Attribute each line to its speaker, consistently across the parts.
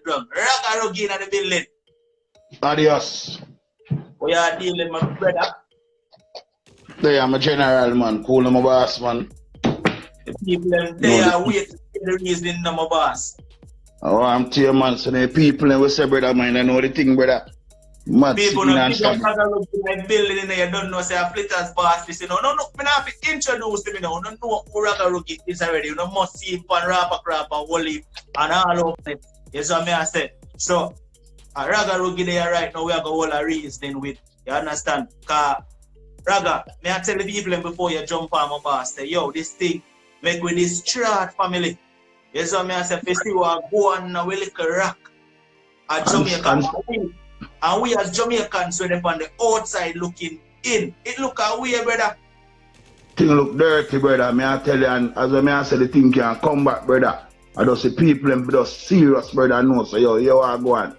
Speaker 1: drum. Raga Rugi in the building.
Speaker 2: Adios.
Speaker 1: We are dealing, my brother.
Speaker 2: They are my general, man. Cool, my boss, man.
Speaker 1: The people, they are waiting for the reason, my boss.
Speaker 2: Oh, I'm to you, man. So the people, and we say, brother, man, I know the thing, brother. Mad
Speaker 1: people
Speaker 2: sitting
Speaker 1: don't
Speaker 2: and
Speaker 1: pick up
Speaker 2: stuff.
Speaker 1: Raga Rugi in the building, and you don't know, say, a Flitters Boss, this, you know. No, me not have to introduce him, you know. You don't know who Raga Rugi is already. You don't must see him on Rapper Crap and Wally and all of it. Yes, what I say. So, Raga Rugi there right now, we are going to hold a reasoning with, you understand? Because, Raga, may I tell the people before you jump on my boss, say, yo, this thing, make with this Strat family. Yes, what I say, first you are go on now, we like a rock at Jamaica. And we as Jamaicans, when they're on the outside looking in, it look a way, brother.
Speaker 2: Thing look dirty, brother. May I tell you, and as I say, the thing can come back, brother. I just see people and just serious, brother. No, so yo, are going.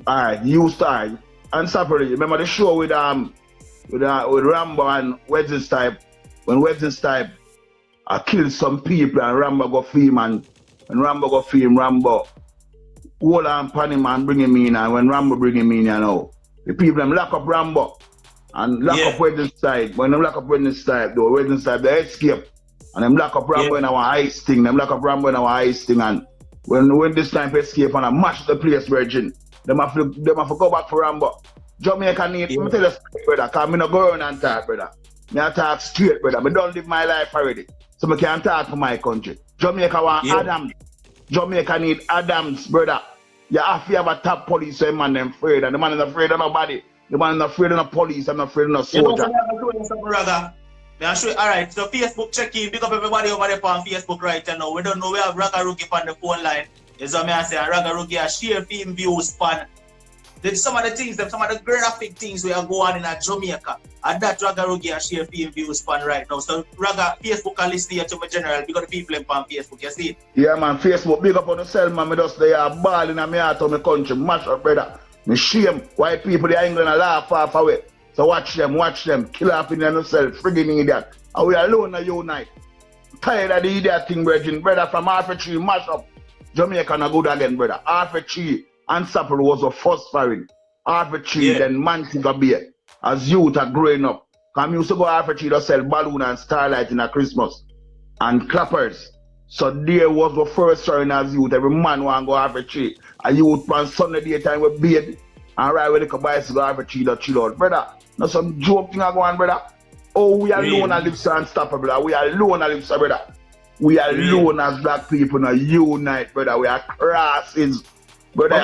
Speaker 2: Alright, you start and separate. Remember the show with Rambo and Weddings Type. When Weddings Type I killed some people and Rambo go film and Rambo go film Rambo. Hold on pan him and bring him in, and when Rambo bring him in, you know, the people them lock up Rambo and lock up Weddings Type. When them lock up Weddings Type, though Weddings Type they escape. And them lock up Rambo in our ice thing, and when this time escape and I mash the place, virgin. Them have to go back for Rambo. Jamaica need, let me tell you straight, brother, because I'm not going and talk, brother. I talk straight, brother. I don't live my life already. So I can't talk for my country. Jamaica want Adams. Jamaica need Adams, brother. You have to have a top police man them afraid, and the man is afraid of nobody. The man is afraid of the police, I'm not afraid of no soldier.
Speaker 1: Alright, so Facebook check-in, pick up everybody over there on Facebook right now. We don't know we have Raga Rugi on the phone line. Is what I say, Raga Rugi a share film views pan. There's some of the things, some of the graphic things we are going on in Jamaica. And that Raga Rugi a share film views pan right now. So Raga, Facebook can listen here to my general because the people on Facebook, you see it?
Speaker 2: Yeah man, Facebook, big up on yourself man, me just they are balling in my heart of my country, mash up brother. Me shame, white people they ain't gonna laugh half away. So watch them, kill off in themselves, friggin' idiot. And we alone are unite. Tired of the idiot thing, brother, from half tree, mash up. Jamaica not good again, brother. Half tree and Sapper was a first firing. Half tree, then Mantiga Bay. As youth are growing up. Come used to go half tree to sell balloon and starlight in a Christmas. And clappers. So there was the first firing as youth. Every man want to go half tree. A youth on Sunday daytime with beard. And right with the bicycle half tree to chill out. Brother, not some joke thing going on, brother. Oh, we alone as live so unstoppable, brother. We alone as live so, brother. We alone as black people now unite, brother. We are crosses. Brother,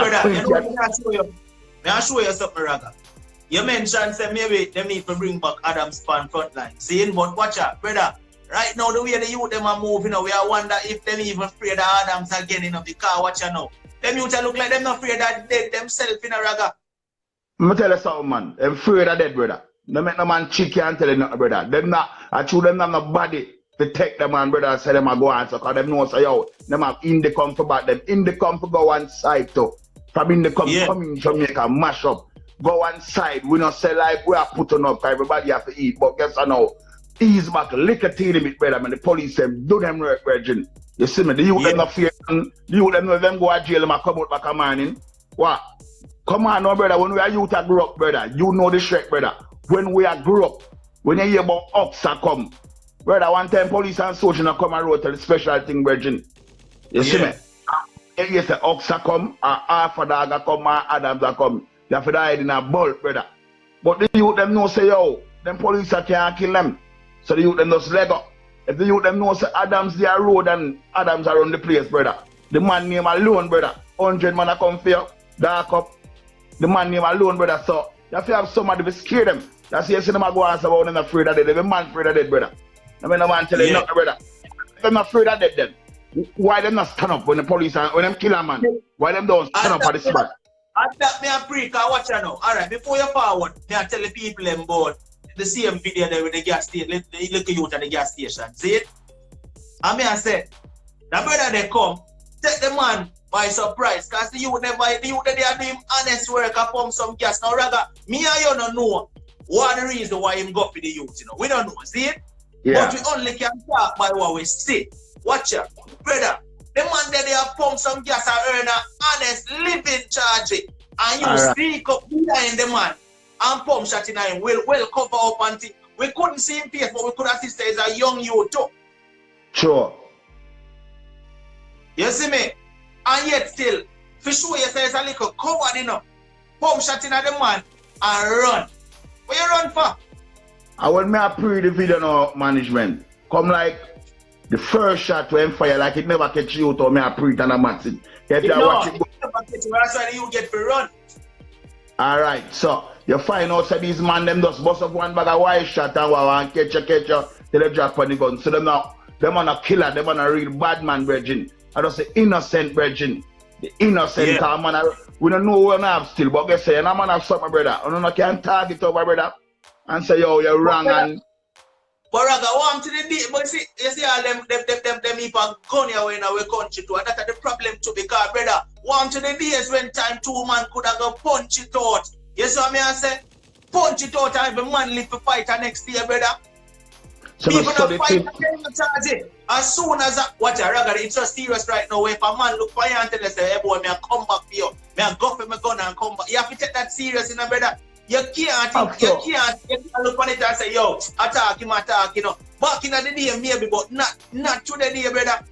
Speaker 1: I'll show you something, Raga. You mentioned say maybe they need to bring back Adams Pan frontline. Saying, but watch out, brother. Right now, the way the youth them are moving, we are wonder if them even afraid of Adams again, you know, because watch out now. Them youth look like them not afraid of dead themselves, you know, Raga.
Speaker 2: Let me tell you something, man. I'm afraid of dead, brother. They make no man chicken and tell you nothing, brother. Them not, I choose them not no body to take them man, brother, and say them a go on, so because them know say, yo, them have in the come for back, them in the come for go one side too. From in the come, come in Jamaica, mash up. Go one side, we not say like we are putting up, because everybody have to eat, but guess what now? Ease back, lick a tea limit, brother, man. The police them, do them work, virgin. You see me, the youth them not fear, the youth them know them go to jail, them a come out back a morning. What? Come on now, brother, when we are youth a grow up, brother, you know the Shrek, brother. When we are grew up, when you hear about ox a come, brother, one time police and soldiers come and wrote the special thing, virgin. You see me? You say ox a come, or half a dog a come, or Adams a come. You have to hide in a bulk, brother. But the youth them know say, yo, them police can't kill them. So the youth them just leg up. If the youth them know say Adams they are road and Adams are on the place, brother. The man name alone, brother. 100 man a come for you, dark up. The man name alone, brother, so you have to have somebody to scare them. That's why you see them go ask about them afraid of dead. Every man afraid of dead, brother. I mean, no man tell you nothing, brother. If them afraid of dead, then why them not stand up when the police and when them kill a man? Why them don't stand up at the spot?
Speaker 1: And that me a pre, cause watch you now. Alright, before you forward, me I tell the people them about the same video there with the gas station, the little youth at the gas station. See it? And me I say, the brother they come, take the man by surprise, cause the youth they are doing honest work and pump some gas. Now, Raga, me and you don't know what the reason why him go for the youth, you know. We don't know, see it? Yeah. But we only can talk by what we see. Watch out, brother. The man that they have pumped some gas and earn an honest living. didn't charge it. And you sneak up behind the man and pump shot in him, well cover up and thing. We couldn't see him face, but we could assist as a young youth too.
Speaker 2: Sure.
Speaker 1: You see me? And yet still, for sure you say it's a little coward, you know. Pump shot in at the man and run. What you run for?
Speaker 2: I want me to pre the video now, management. Come like the first shot when fire like it never catch you or me a pre it and a match it. If you watch it,
Speaker 1: never catch you, that's why you get to run.
Speaker 2: Alright, so you find out that these man them just bust up one bag of white shot and want catch you till they drop on the gun. So them on a killer, them on a real bad man virgin. I just say innocent virgin. The innocent man, we don't know what I have still, but guess say, and man have something, brother. You know, can't target over, brother. And say, yo, you're wrong and...
Speaker 1: But Raga, warm to the day, but you see all them people gun here in our country too, and that's the problem too, because, brother, warm to the days when time 2 man could have go punch it out. You see what I say? Punch it out and every man live to fight the next day, brother.
Speaker 2: So
Speaker 1: people don't fight charge it. As soon as watch a Raga, it's so serious right now. If a man look for you and tell us, hey boy, me I come back for you. Me I go for my gun and come back. You have to take that serious, you know, brother. You can't look on it and say, yo, attack him, you know. Back in the day, maybe, but not today, brother.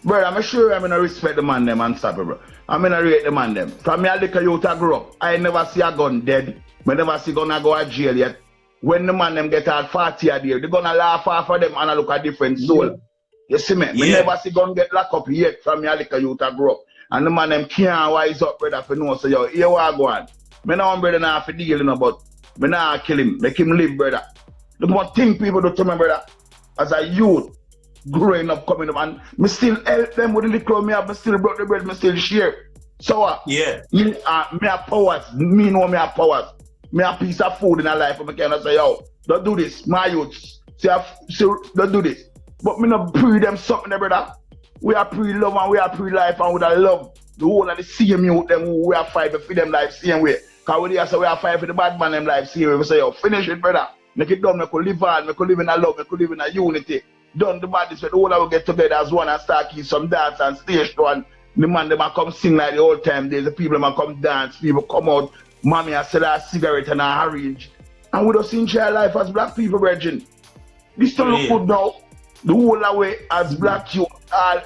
Speaker 2: Brother, I'm sure I'm gonna respect the man them and stop it, bro. I'm gonna rate the man them. From me, I look at you to grow up. I never see a gun dead. I never see gonna go to jail yet. When the man them get out 40 a day, they're gonna laugh off of them and I look at different soul. You see me? Me never see gun get locked up yet. From me, I look at you to grow up. And the man them can't wise up, brother, for no, so yo, here we are going. Me no want brother now have to deal, you know, but me nah kill him, make him live, brother. Look what thing people do to me, brother. As a youth, growing up, coming up, and me still help them with the little me have, me still brought the bread, me still share. So what? Me have powers, me know me have powers. Me have piece of food in a life, and me can say, yo, don't do this, my youths. Don't do this. But me not pre them something, brother. We are pre-love and we are pre-life and we are love. The whole of the same youth, them who we are fighting for them life same way. Because we are fighting for the bad man them life same way. We say, yo, finish it, brother. Make it done, make we live on, make we live in a love, make we live in a unity. Done the bad this way, the whole of we get together as one and start keep some dance and stage show and the man them a come sing like the old time days, the people them a come dance, people come out, mommy a sell a cigarette and a orange. And we just enjoy life as black people, brethren. This don't look good now. The whole of way as black youth,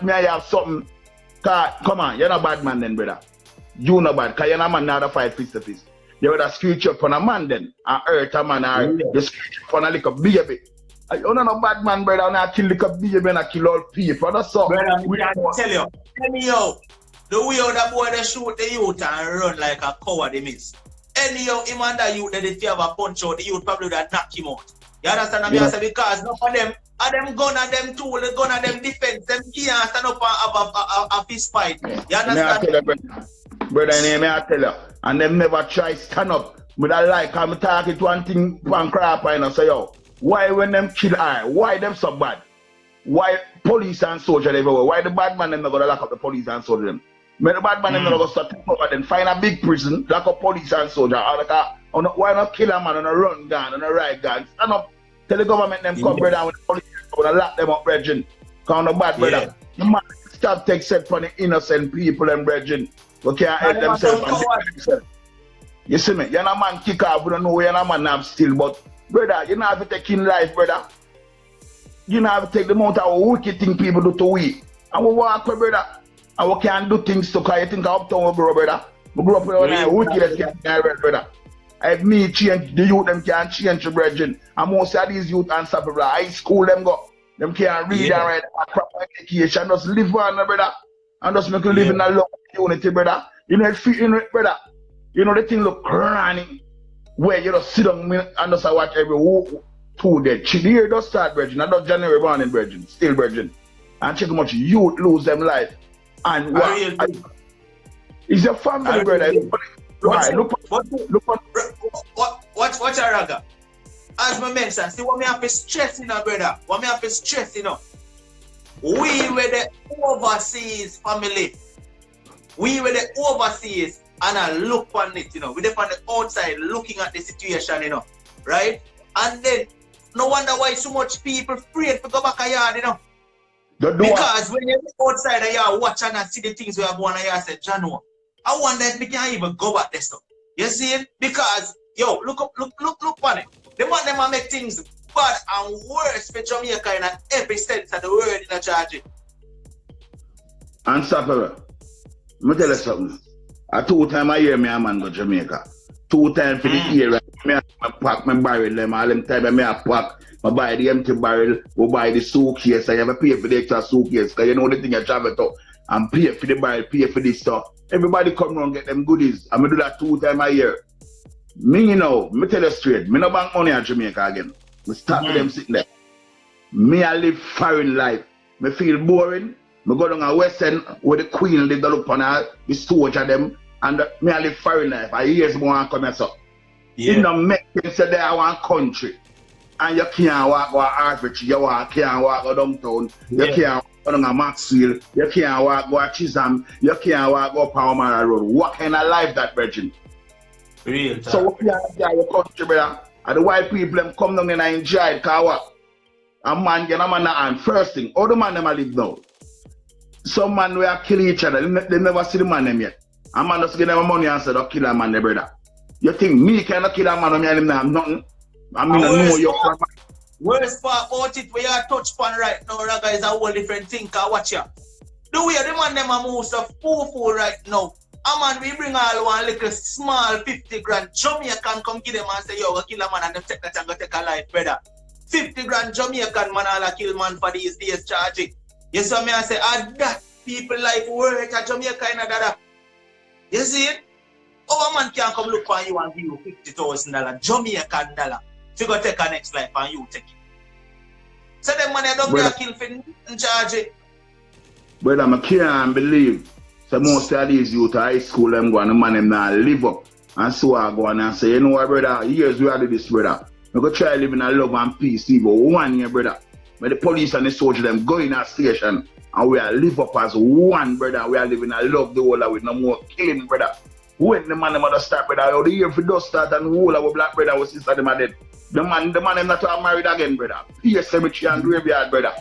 Speaker 2: may I have something. Come on, you're not bad man then, brother. You not bad, because you're not man now to fight face to face. You would have screech up on a man then, and hurt a man, or you screech up on a little baby. You're not a bad man, brother, and I kill little baby and I kill all people. That's all.
Speaker 1: Brother, I tell you, anyhow, the way that boy they shoot the youth and run like a coward, they miss. Anyhow, him and the youth, they if you have a punch out, the youth probably would have knock him out. You understand what I say? Because none of them, them gun and them tool, the gun and them defense, them can't stand up and have a fist fight. You understand?
Speaker 2: Brother, I tell you, and them never try stand up. But I like, I'm talking to one thing, one crap, and I say, yo, why when them kill I? Why them so bad? Why police and soldiers everywhere? Why the bad man them not gonna lock up the police and soldier them? When the bad man them not gonna start over them, find a big prison, lock up police and soldier. Why not kill a man on a run gun, on a right gun? Stand up. Tell the government them come, brother, with the police, gonna lock them up, brethren. Count the bad, brother. The man stop take set for the innocent people and brethren. We can't help themselves. You see me? You're not man kick off, we don't know you're not man have still, but brother, you don't have to take in life, brother. You don't have to take the amount of wicked thing people do to we. And we walk, brother. And we can't do things to, because you think uptown we grow, brother. We grow up with a wicked can't, brother. If me change, the youth them can't change the brethren. And most of these youth and stuff, brother, high school them go. Them can't read and write a proper education. Just live on, brother. And just make you live in a love unity, brother. You know, brother. You know, the thing look cranny. Where you just sit down and just watch every 2 dead. The year does start, brethren. And that's January morning, brethren. Still, brethren. And check how much youth lose them life. And what? It's your family, brother. What's a Raga? As I mentioned, see what me have to stress, you know, brother. What me have to stress, you know. We were the overseas family. We were the overseas and I look on it, you know. We're on the outside looking at the situation, you know. Right? And then, no wonder why so much people afraid to go back a yard, you know. Because when you're outside a yard, watch and see the things we are going on here, I said, Jano,
Speaker 1: I wonder if we can even go back there stuff. You see it? Because, yo, look on it. The man them make things bad and worse for Jamaica in every sense of the word in a charge.
Speaker 2: And Sapper, me tell you something. A 2 times a year, me a man go Jamaica. 2 times for the year, me a pack my barrel them. All them time me a pack. I buy the empty barrel, we buy the suitcase. I have to pay for the extra suitcase because you know the thing you travel to. And pay for the barrel, pay for this stuff. Everybody come around get them goodies. I'm do that 2 times a year. Me, you know, me tell you straight, me no bank money at Jamaica again. Me start with them sitting there. Me I live foreign life. Me feel boring. Me go down a West End where the Queen live, look on her, the storage of them, and me I live foreign life. I years more and come here so. Yeah. It don't make sense that there one country. And you can't walk go Archbridge, you can't walk go downtown, you can't walk down a Maxwell, you can't walk go Chisholm, you can't walk go Palmyra Road. What kind of life that, Virgin?
Speaker 1: Real time.
Speaker 2: So what you have your country, brother? And the white people them come down and enjoy it, cause what? A man get a man and first thing, all the man them a live now. Some man will kill each other, they never see the man them yet. A man just give them money and say, don't kill a man, brother. You think me cannot kill a man and him have nothing? I mean, I know your friend.
Speaker 1: Worst part about it, where you touch upon right now, Raga, is a whole different thing. Cause watch ya. The way the man them a move so full right now. A man, we bring all one little small 50 grand. Jamaican come give them and say, yo, go kill a man and them take that and go take a life, brother. 50 grand Jamaican man all a kill man for these days charging. You see me I say, that people like work at Jamaica in that. You see it? Oh, a man can come look for you and give you $50,000, Jamaican dollar. To go take a next life and you take it. So them money don't get killed for charge it.
Speaker 2: Brother, I can't believe. So most of these youth high school them go and the man them now live up. And so I go and say, you know what, brother, years we do this, brother. We go try living a love and peace even 1 year, brother. But the police and the soldier them go in our station and we are live up as one, brother. We are living a love the whole with no more killing, brother. When the man them mother start, brother, how the year if it does start and the whole of black brother was sister them are dead. The man them not married again, brother. Pay cemetery and graveyard, brother.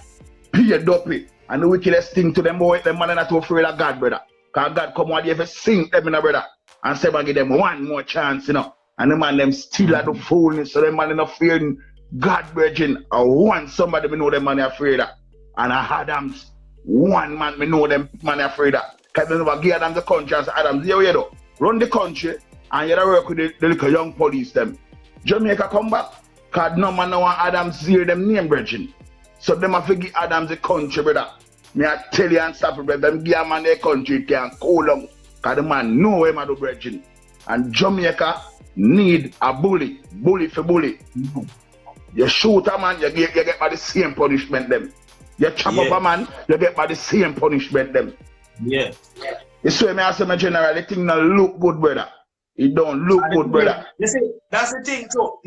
Speaker 2: Pay dopey. And the wickedest thing to them boy, them man not afraid of God, brother. Because God come out here to sing them, brother. And say, give them one more chance, you know. And the man them still at the fullness, so them man not fearing God, virgin. I want somebody me know them man afraid of. And Adams, one man me know them man afraid of. Because they never give them the country and say, Adams, here you know. Run the country and you work with the little young police them. Jamaica come back. Because no man no want Adams hear them name, virgin. So them have to give Adams the country, brother. Me I tell you and stop it, brother. Them give a man the country, it can cool long. Because the man know him do, virgin. And Jamaica need a bully for bully. You shoot a man, you get by the same punishment them. You chop up a man, you get by the same punishment them.
Speaker 1: Yeah.
Speaker 2: You see me as a general, the thing don't look good, brother. It don't look good, brother.
Speaker 1: You see, that's the thing too.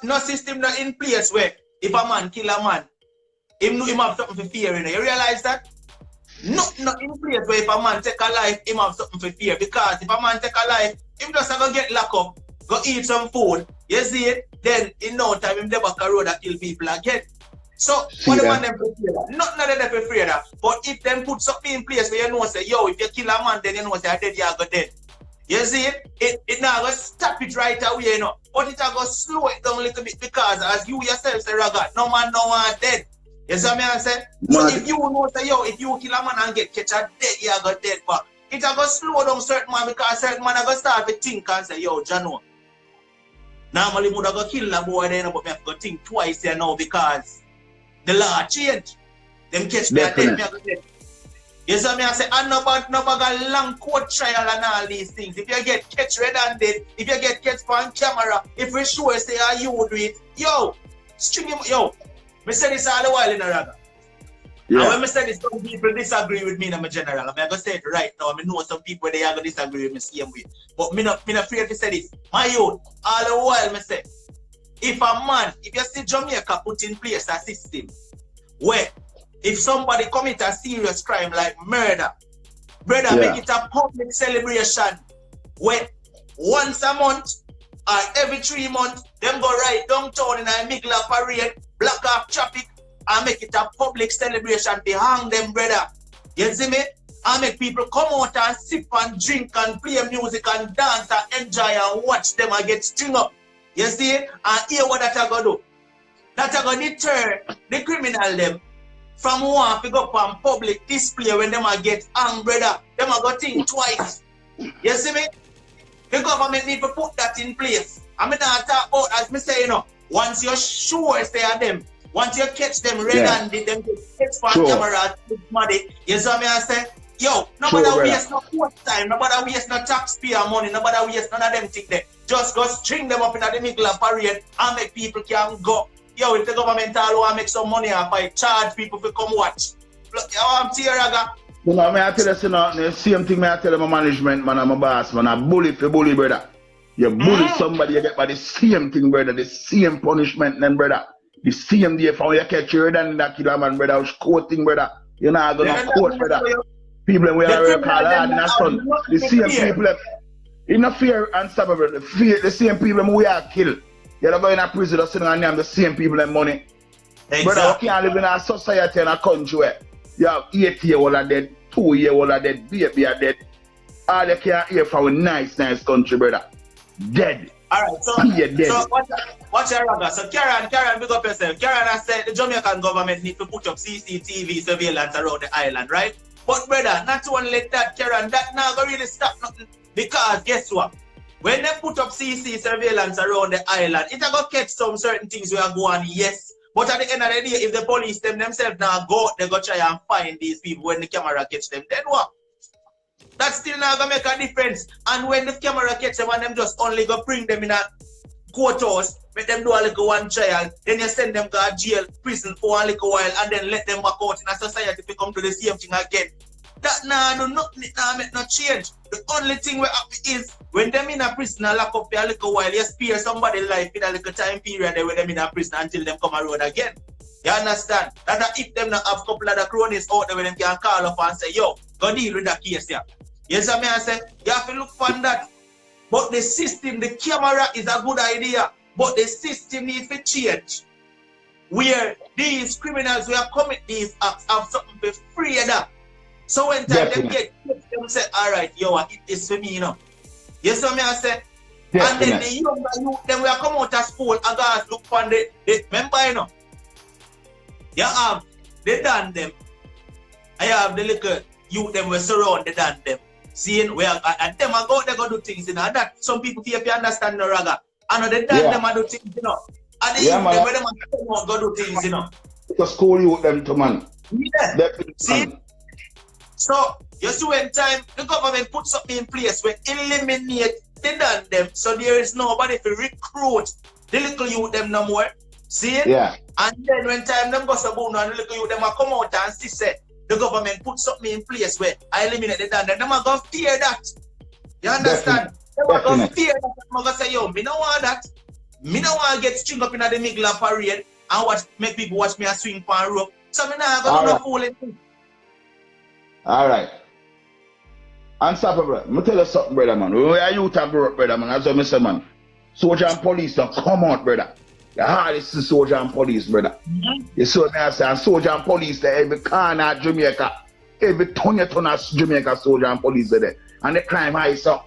Speaker 1: No system not in place where if a man kill a man, him have something for fear, you know. You realize that? Not in place where if a man take a life, him have something for fear. Because if a man take a life, him just go get locked up, go eat some food, you see it? Then in no time him never back a road and kill people again. So what the man them for fear? Not that they for fear that. But if them put something in place where you know say, yo, if you kill a man, then you know say dead, you go dead. You see it? It now go stop it right away, you know. But it go slow it down a little bit because as you yourself say, Raga, no man no one dead. You see what I say? So if you know say, yo, if you kill a man and get catch a dead, you go dead. But it go slow down certain man because certain man go start to think and say, yo, Jano. Normally would go kill a boy then, but me have to think twice here now because the law changed. Them catch me and dead, me have to dead. You see me I say, and no bag long court trial and all these things. If you get catch red and dead, if you get catch on camera, if we sure say how you would do it, yo, string him, yo. Me say this all the while in a Raga. Yeah. And when I say this, some people disagree with me in my general. I'm going to say it right now. I know some people they are going to disagree with me same way. But me not afraid to say this. My youth, all the while I say, if you see Jamaica put in place a system where if somebody commit a serious crime like murder, brother, make it a public celebration where once a month or every 3 months, them go right downtown in a Migla parade, block off traffic, and make it a public celebration to hang them, brother. You see me? and make people come out and sip and drink and play music and dance and enjoy and watch them and get string up. You see? And hear what that are going to do. That are going to deter the criminal them from one pick up on public display when them are get angry, brother. Them are going to think twice. You see me? The government need to put that in place. I mean, I talk about, as me say, you know, once you're sure they are them, once you catch them red-handed, them get catch for camera, money, you see me? I say, yo, nobody waste no court time, nobody waste no taxpayer money, nobody waste none of them things there. Just go string them up in the middle of parade and make people can go. Yo, if the government all want to make some money off it, charge people to come watch. Look, I'm Raga.
Speaker 2: You know, I tell you, the same thing I tell my management, man, I'm a boss, man. I bully for bully, brother. You bully somebody, you get by the same thing, brother. The same punishment, then, brother. The same day for you catch your head and that killer, man, brother. Courting, brother. You're not going to court, brother. People we are call hard and son. The same people, in a fear and stuff, brother. The same people we are killed. You're not going to prison, or sitting on them, the same people and money. Exactly. Brother, you can't live in a society and a country where you have 8-year-old are dead, 2-year-old are dead, baby are dead. All you can hear from a nice country, brother. Dead.
Speaker 1: Alright, so,
Speaker 2: dead.
Speaker 1: So watch your ragga. So Karen, big up yourself. Karen has said the Jamaican government need to put up CCTV surveillance around the island, right? But brother, not only that, Karen, that now go really stop nothing. Because guess what? When they put up CC surveillance around the island, it's going to catch some certain things we are going, yes. But at the end of the day, if the police themselves now go, they go try and find these people when the camera catch them, then what? That's still not going to make a difference. And when the camera catch them and them just only go bring them in a courthouse, make them do a little one trial, then you send them to jail, prison for a little while, and then let them back out in a society to come to the same thing again. That no nothing, make no change. The only thing we have is when them in a prison and lock up for a little while, you spare somebody's life in a little time period when them in a prison until them come around again. You understand? That if them not have a couple of the cronies out there when them can call up and say, yo, go deal with that case here. Yes, I mean, I say, you have to look for that. But the system, the camera is a good idea, but the system needs to change. Where these criminals who have commit these acts have something to free that. So when time them get them say, all right, yo, I eat this for me, you know. Yes, what I say? And then the younger youth, them will come out of school and go look for the remember, you know. You have the done them. I have the little youth them will surround the done them. Seeing where and them are go, they go do things, you know. And that some people if you understand the raga. And the done them are do things, you know. And the youth them where them are go do things, you know.
Speaker 2: The school youth them to man.
Speaker 1: Yeah. See? So, you see when time the government put something in place where eliminate the done them, so there is nobody to recruit the little youth them no more. See?
Speaker 2: Yeah.
Speaker 1: And then when time them go so boom and the little youth them come out and see say the government put something in place where I eliminate the done them are gonna fear that. You understand? They are gonna fear that. I'm gonna say, yo, me no want that. Me no want to get string up in the middle of parade and watch make people watch me a swing pan rope. So me not gonna do fooling thing.
Speaker 2: Alright. Unstoppable. Let me tell you something, brother, man. We are youth and grow up, brother, man. As I say, man. Soldier and police don't come out, brother. The hardest is soldier and police, brother. You see what I say? And soldier and police, there every corner of Jamaica. Every ton of Jamaica, soldier and police there. And the crime high, sir.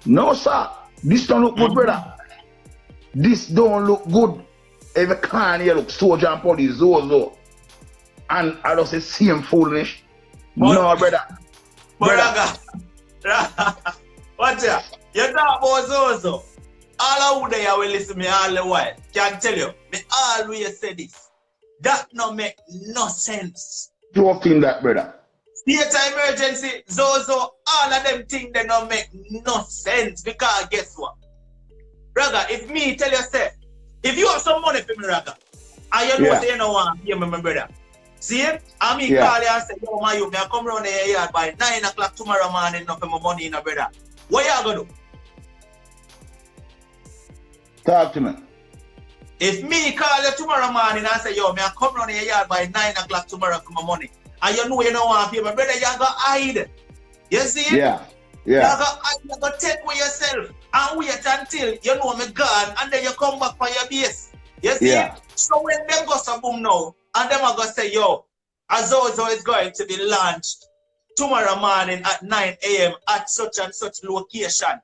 Speaker 2: No, sir. This don't look good, brother. This don't look good. Every corner here look soldier and police, Zozo. And I just say same foolish. No, brother.
Speaker 1: Brother. Watch ya. You talk about Zozo. All of you there will listen to me all the while. Can tell you, me always say this. That no make no sense.
Speaker 2: Joking that, brother.
Speaker 1: State of emergency, Zozo, all of them things they don't make no sense. Because guess what? Brother, if me tell you, say, if you have some money for me, brother, and you know say you don't want to hear me, my brother. See, I mean, call you and say, yo, my youth, I come around the yard by 9 o'clock tomorrow morning, enough for my money in a brother. What you going to do?
Speaker 2: Talk to me.
Speaker 1: If me call you tomorrow morning and say, yo, I come around the yard by 9 o'clock tomorrow for my money, and you know you don't want to pay my brother, you're going to hide. You see?
Speaker 2: Yeah.
Speaker 1: You're going to take with yourself and wait until you know me gone, and then you come back for your base. You see?
Speaker 2: Yeah.
Speaker 1: So when them go some boom now, and them are going to say, yo, Azozo is going to be launched tomorrow morning at 9 a.m. at such and such location.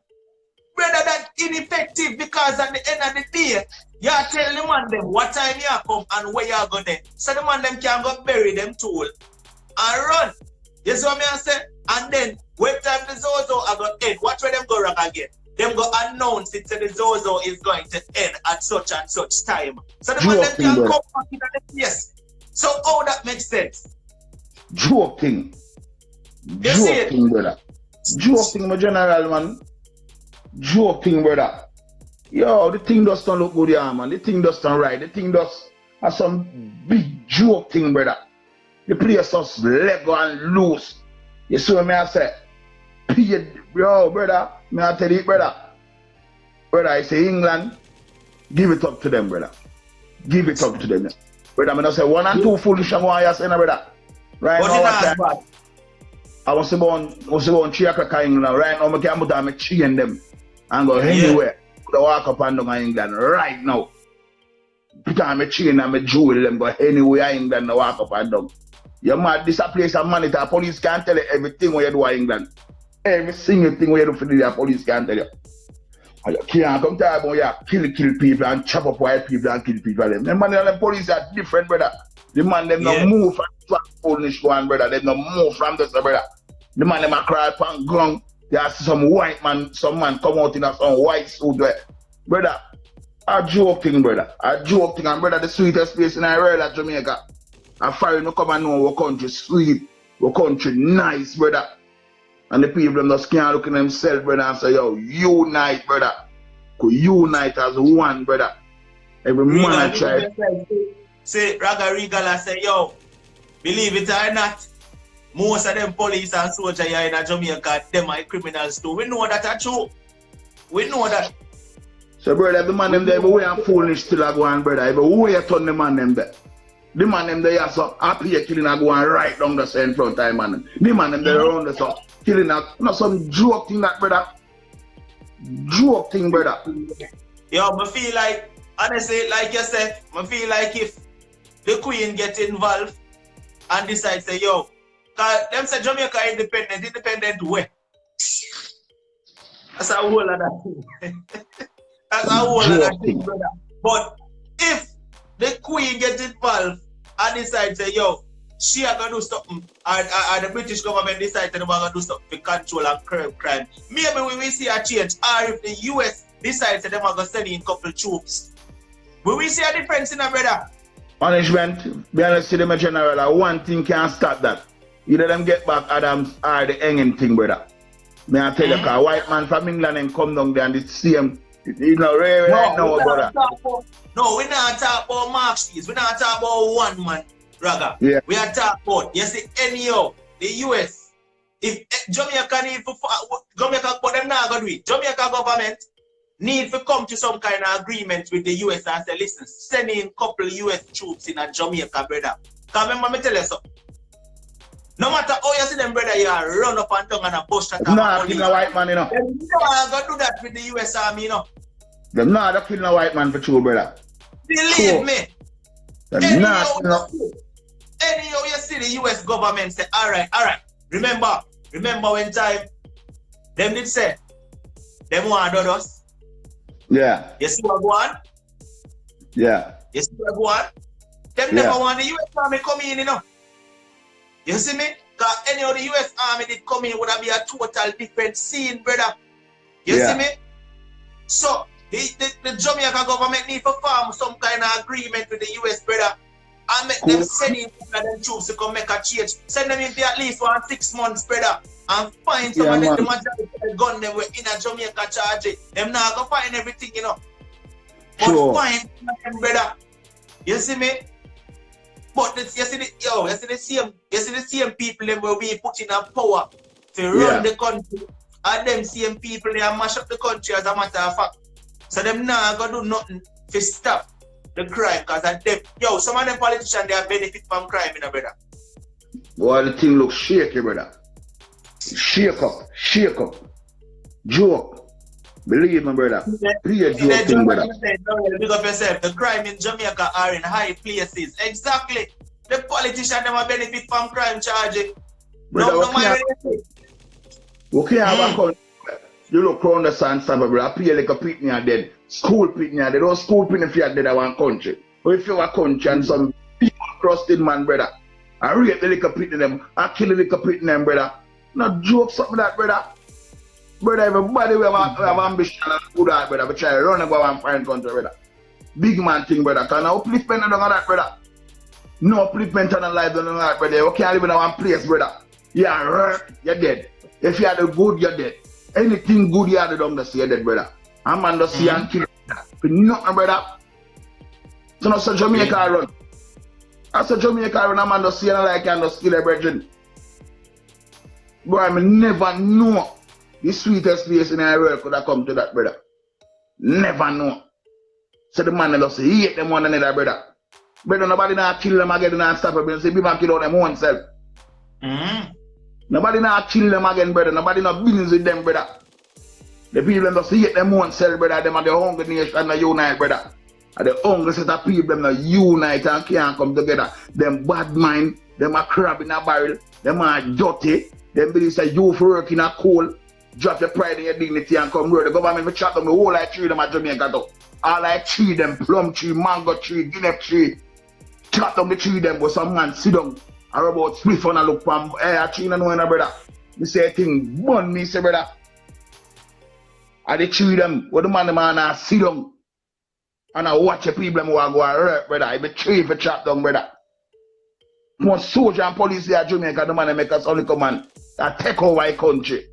Speaker 1: Brother, that's ineffective because at the end of the day, you tell the man them what time you come and where you go there. So the man them can go bury them tool and run. You see what I say? And then when time the Zozo are going to end, watch where them go wrong again. Them go announce it that the Zozo is going to end at such and such time. So the man them can come back in the place. So how that makes sense?
Speaker 2: Joking. Joking, brother. Joking, my general, man. Joking, brother. Yo, the thing does not look good here, man. The thing does not right. The thing does have some big joking, brother. The place just Lego and loose. You see what I say? Yo, brother. May I tell you, brother? Brother, I say England, give it up to them, brother. Give it up to them. Brother, I'm going to say 1 and 2 foolish and one, yes, brother. Right now, I was about Chiaka England. Right now, I can't put on chain them and go anywhere. To walk up and down England right now. Put on my chain and my jewel them go anywhere England to walk up and down. You mad, this a place of money. The police can't tell you everything what you do in England. Every single thing what you do for the police can't tell you. And you can't come to about you kill people and chop up white people and kill people. The man and the police are different, brother. The man them no move from Polish one, brother. They no move from this, brother. The man them a cry upon ground. There's some white man, some man come out in a some white suit there. Brother, a joking, brother. A joking, and brother, the sweetest place in the world at Jamaica. A foreign no come and know our country sweet, our country nice, brother. And the people them just can't look at themselves, brother, and say, yo, unite, brother. Could unite as one, brother. Every man I try.
Speaker 1: Say, Raga Regal, I say, yo, believe it or not, most of them police and soldiers here in Jamaica, them are criminals too. We know that are true. We know that.
Speaker 2: So, brother, the man them there, every way I'm foolish still a go on, brother. Every way I turn the man them there. The man them there are so happy killing a go on right down the same front time, man. The man them there around the so killing a, not some joke thing that, brother. Joke thing, brother.
Speaker 1: Yo, I feel like, honestly, like you said, I feel like if the Queen get involved and decide say, yo, cause them say Jamaica independent way. That's a whole of that thing. That's a whole of that thing, brother. But if the Queen get involved and decide say, yo, she are gonna do something, or the British government decide that they're gonna do something to control and curb crime, maybe we will see a change. Or if the US decides that they're gonna send in a couple troops, we will see a difference in a brother.
Speaker 2: Punishment, be honest with them, general, one thing can't stop that. Either them get back Adams or the hanging thing, brother. May I tell you, because white man from England and come down there and the same, you know, right now, brother.
Speaker 1: No, we're not talking about marksties. We're not talking about one man, Raga.
Speaker 2: Yeah.
Speaker 1: We are talking about, you see, anyhow, the US, if Jamaica need for, Jamaica, but them not going to do it. Jamaica government need to come to some kind of agreement with the US and say, listen, send in a couple of US troops in a Jamaica, brother. Because remember me tell you something. No matter how you see them, brother, you run up and down and a bush that
Speaker 2: nah, kill a white man, you know.
Speaker 1: They're not going to do that with the US Army, you know.
Speaker 2: They're not killing a white man for true, brother.
Speaker 1: Believe me.
Speaker 2: Anyhow,
Speaker 1: you see the US government say, all right. Remember when time, them did say, them want to do us.
Speaker 2: Yeah.
Speaker 1: You see what go on?
Speaker 2: Yeah.
Speaker 1: You see what go on? Them never want the US Army come in, you know. You see me? Because any of the US Army did come in would have been a total different scene, brother. You see me? So, the Jamaica government need to form some kind of agreement with the US, brother, and make them send in them troops to come make a change. Send them in for at least 6 months, brother, and find some of them, the majority of the gun them were in a Jamaica charge it. Them not gonna find everything, you know. But find them, brother. You see me? But you see the same people them will be put in a power to run the country, and them same people they mash up the country as a matter of fact. So them not gonna do nothing to stop the crime, because of them. Yo, some of them politicians they have benefit from crime, you know, brother.
Speaker 2: Well, the thing looks shaky, brother. Shake up. Joke. Believe me, brother. Real joke thing, brother.
Speaker 1: Big up yourself. The crime in Jamaica are in high places. Exactly. The politicians them have benefit from crime charges.
Speaker 2: Brother,
Speaker 1: No mind
Speaker 2: we can't have a country. You look around the sun, brother. I pay like a pitney are dead. School pitney are dead. Those school pitney if you are dead at one country. But if you have a country and some people crusted man, brother, I rape the little pitney them, I kill the little pitney them, brother. Not joke something like that, brother. Brother, everybody will have ambition and do that, brother. But try to run and go and find country, brother. Big man thing, brother. Can I upliftment on that, brother? No upliftment on the life on that, brother. You can't live in one place, brother. You are hurt, you're dead. If you are the good, you're dead. Anything good you are done, that's you're dead, brother. A man does see and kill you. Nothing, brother. So not so Jamaica run. I said Jamaica run, a man does see and like and does kill a virgin. Boy, I never know the sweetest place in the world could have come to that, brother. Never know. So the man does hate them one another, brother. Brother, nobody not kill them again and stop them. Say people kill out them own self. Nobody not kill them again, brother. Nobody not business with them, brother. The people just hate them own self, brother. Them are the hungry nation and the unite, brother. And the hungry set of people, them not unite and can't come together. Them bad mind, them are crab in a barrel, them are dirty. Them believe say you for work in a coal, drop your pride and your dignity and come here. The government will chat them the whole like tree them at Jamaica though. All like tree them, plum tree, mango tree, guinea tree. Chat them the tree them, but some man sit down. I about split on a look from a tree and no brother. Me say thing burn me say brother. I the tree them, what the man sit down. And I watch the people who are going to hurt, brother. I be tree for chat down, brother. More soldier and police here at Jamaica, the man make us only come and take over a country.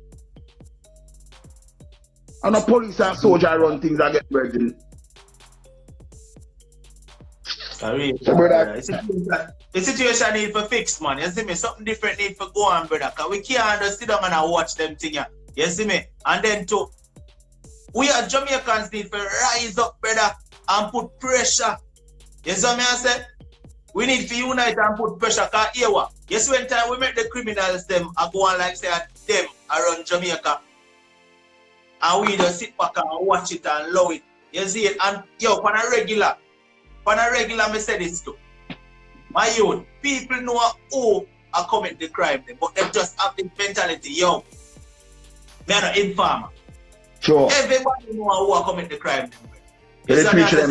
Speaker 2: And the police and soldier run things that get burdened.
Speaker 1: The situation need for fix, man. You see me? Something different need for go on, brother. Because we can't just sit down and watch them things. You see me? And then too, we as Jamaicans need to rise up, brother, and put pressure. You see me? I say? We need to unite and put pressure. Because here what? Yes, when time we make the criminals them, I go on like say them around Jamaica. And we just sit back and watch it and love it. You see it? And yo, on a regular, me say this too. My youth, people know who are commit the crime, but they just have the mentality, yo, me are not informer.
Speaker 2: Sure.
Speaker 1: Everybody know who are commit the crime.
Speaker 2: They teach them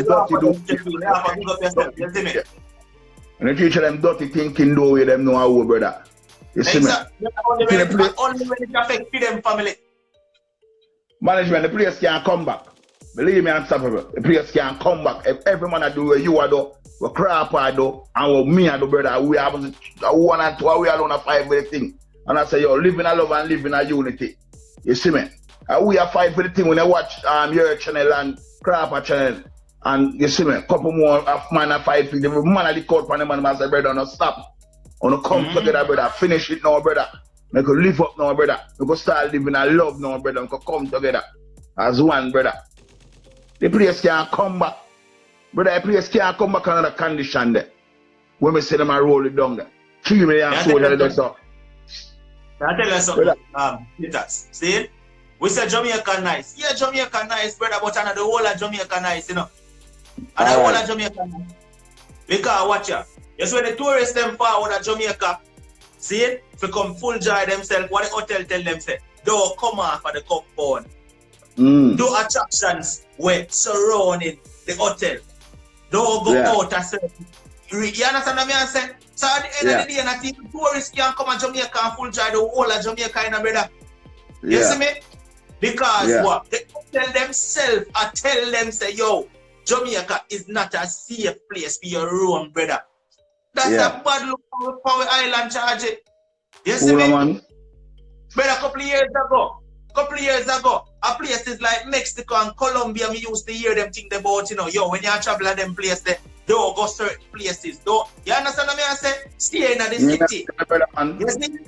Speaker 2: and they teach them dirty thinking though with them know how, brother. You see me?
Speaker 1: Only when it affects them family.
Speaker 2: Management, the place can't come back. Believe me, unstoppable. The place can't come back. If every man do what you are do, what crap I do, and what me I do, brother, we have 1 and 2, we alone a 5 with the thing. And I say, yo, live in a love and live in a unity. You see me? We are fight for the thing when I watch your channel and crap channel. And you see me, couple more of man and fight for the man at the court for the man and say, brother, no stop. On come together, brother. Finish it now, brother. We could live up now, brother. We could start living a love now, brother. We could come together as one, brother. The place can't come back. Brother, the place can't come back another condition there. When we see them and roll it down there. 3 million soldiers there, so.
Speaker 1: I tell you something, Flitters. See? We say Jamaica nice. Yeah, Jamaica nice, brother, but another whole of Jamaica nice, you know. And the whole of Jamaica nice. Because watch ya. You see when the tourists them forward at Jamaica, see it? If they come full joy themselves, what the hotel tell them say, don't come off of the compound. Do attractions where surrounding the hotel. Don't go out and say, you understand what I say? So at the end of the day, not even tourists can come to Jamaica and full joy the whole of Jamaica, brother. You see me? Because what? They tell themselves, I tell them, say, yo, Jamaica is not a safe place for your room, brother. That's a bad look for our island charge. You see me? Man. Brother, a couple of years ago, a places like Mexico and Colombia, we used to hear them think about, you know, yo, when you travel at them places, they don't go certain places. Don't, you understand what I say? Stay in the city. You see?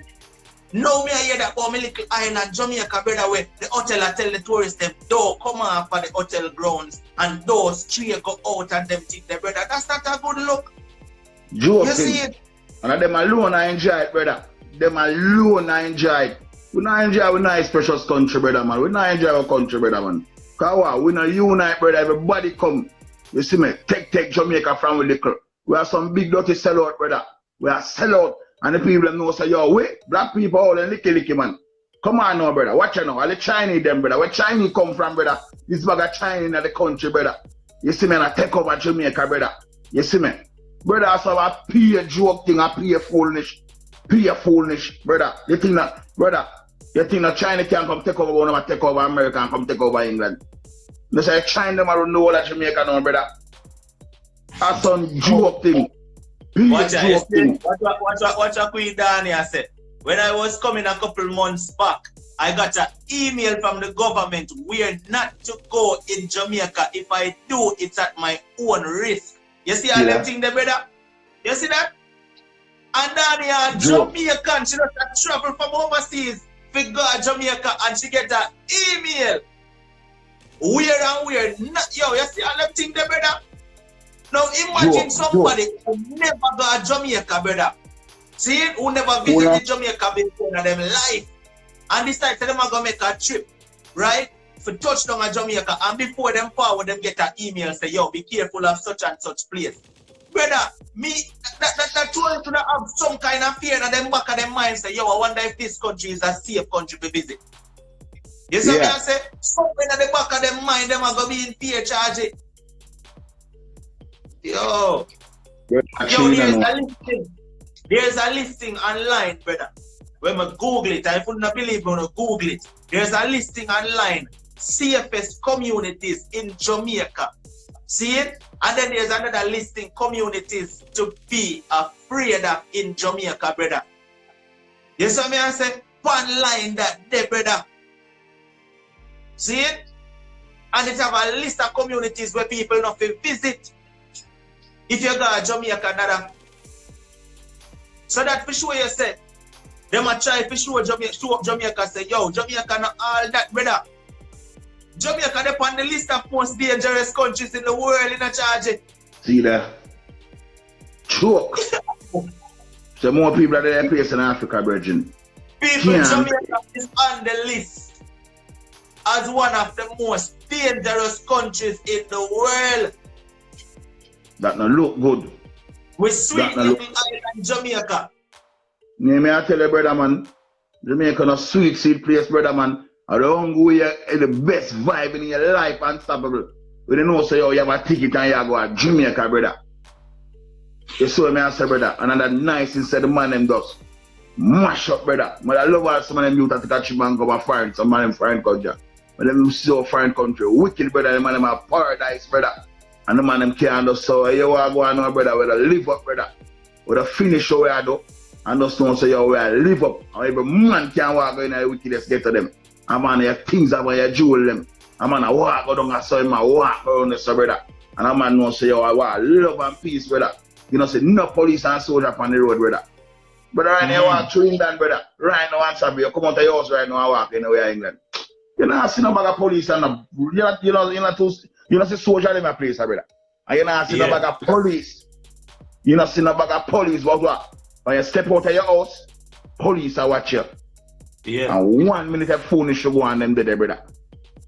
Speaker 1: Now me I hear that about my little island, Jamaica, brother, where the hotel I tell the tourists them, don't come off of the hotel grounds and those straight go out and them think their brother. That's not a good look.
Speaker 2: Joking.
Speaker 1: You see it?
Speaker 2: And them alone I enjoy it, brother. Them alone I enjoy it. We not enjoy our nice precious country, brother, man. We not enjoy our country, brother, man. Cause we not unite, brother. Everybody come. You see me? Take Jamaica from we little. We are some big dirty sellout, brother. We are sellout. And the people know say, yo, wait, black people all in licky man. Come on now, brother. Watch out now. All the Chinese them, brother. Where Chinese come from, brother? This bag of Chinese in the country, brother. You see me, and I take over Jamaica, brother. You see me? Brother, so I pay a joke thing, I pay a foolish, brother. You think that, brother, you think that China can come take over one of take over America and come take over England? They say China them around the whole of Jamaica now, brother. That's some joke thing.
Speaker 1: Watch what Queen Dania said. When I was coming a couple months back, I got an email from the government where not to go in Jamaica. If I do, it's at my own risk. You see how them thing there, brother? You see that? And Dania, Jamaican, she does travel from overseas to go to Jamaica and she get an email. Where and where? Not, yo, you see how them thing there, brother? Now imagine somebody who never go to Jamaica, brother. See, who never visited Jamaica before in their life. And decide them are going to make a trip, right? For touchdown at Jamaica. And before them forward, them get an email say, yo, be careful of such and such place. Brother, me, that told to have some kind of fear in them back of their mind. Say, yo, I wonder if this country is a safe country to visit. You see what I say? Something in the back of their mind, them are going to be in fear charge. Yo, there's a listing online, brother. When I Google it, I wouldn't believe when I Google it. There's a listing online, safest communities in Jamaica. See it? And then there's another listing, communities to be afraid of in Jamaica, brother. You see me I say? One line that there, brother. See it? And it have a list of communities where people not visit. If you go to Jamaica, nada. So that for sure you say, they might try for sure Jamaica say, yo, Jamaica not all that, brother. Jamaica they on the list of most dangerous countries in the world in a charge.
Speaker 2: See that? Choke. So more people are there place in Africa, Virgin.
Speaker 1: People in Jamaica is on the list as one of the most dangerous countries in the world.
Speaker 2: That not look good.
Speaker 1: With sweet little island Jamaica.
Speaker 2: Yeah, me I tell you, brother man, Jamaica no sweet place, brother man. I don't go here the best vibe in your life, unstoppable. We don't know say, oh, you have a ticket and you go to Jamaica, brother. You saw me I say, brother, another nice instead the man them does. Mash up, brother. But I love how some of them youth that take a trip and go to foreign, some of them foreign country. But them so foreign country, wicked, brother, the man them have paradise, brother. And the man them can't just so you want to go on, brother, with a live up, brother. With a finish where I do. And just don't say, yo, where I live up. And every man can walk in the wickedest get to them. And man, your things are where you jewel them. And man, I walk down and so I walk around the brother. And a man don't say, yo, I want love and peace, brother. You know, say, no police and soldier on the road, brother. Brother, right now, you walk through England, brother. Right now, answer you come out of your house right now and walk anywhere in England. You know, I see no bag of police and you know, see soldier in my place, brother. And you know, see no bag of police. You know, see no bag of police, but what? When you step out of your house, police are watching you.
Speaker 1: Yeah.
Speaker 2: And 1 minute of phone should go on them there, brother.